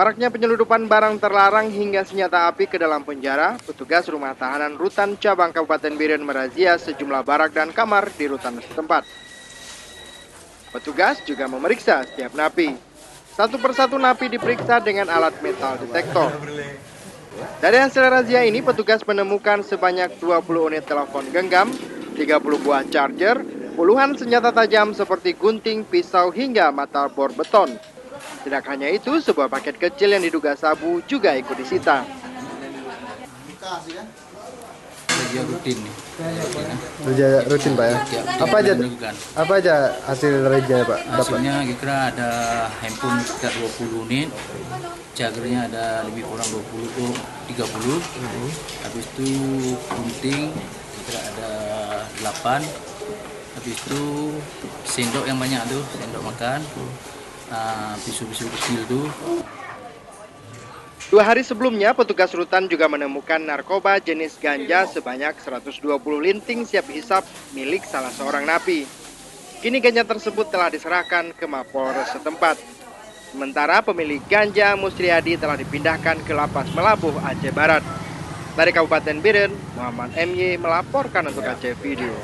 Maraknya penyelundupan barang terlarang hingga senjata api ke dalam penjara, petugas rumah tahanan Rutan Cabang Kabupaten Biren merazia sejumlah barak dan kamar di rutan setempat. Petugas juga memeriksa setiap napi. Satu persatu napi diperiksa dengan alat metal detektor. Dari hasil razia ini, petugas menemukan sebanyak 20 unit telepon genggam, 30 buah charger, puluhan senjata tajam seperti gunting, pisau, hingga mata bor beton. Tidak hanya itu, sebuah paket kecil yang diduga sabu juga ikut disita. Kerja rutin nih. Kerja rutin Pak ya? Apa aja hasil razia Pak? Hasilnya kira ada handphone sekitar 20 unit, chargernya ada lebih kurang 30. Habis itu gunting kira ada 8. Habis itu sendok yang banyak tuh, sendok makan. Pisau-pisau kecil tuh. 2 hari sebelumnya, petugas rutan juga menemukan narkoba jenis ganja sebanyak 120 linting siap hisap milik salah seorang napi. Kini ganja tersebut telah diserahkan ke Mapolres setempat. Sementara pemilik ganja Musriadi telah dipindahkan ke Lapas Melabuh, Aceh Barat. Dari Kabupaten Biren, Muhammad MY melaporkan untuk Aceh Video.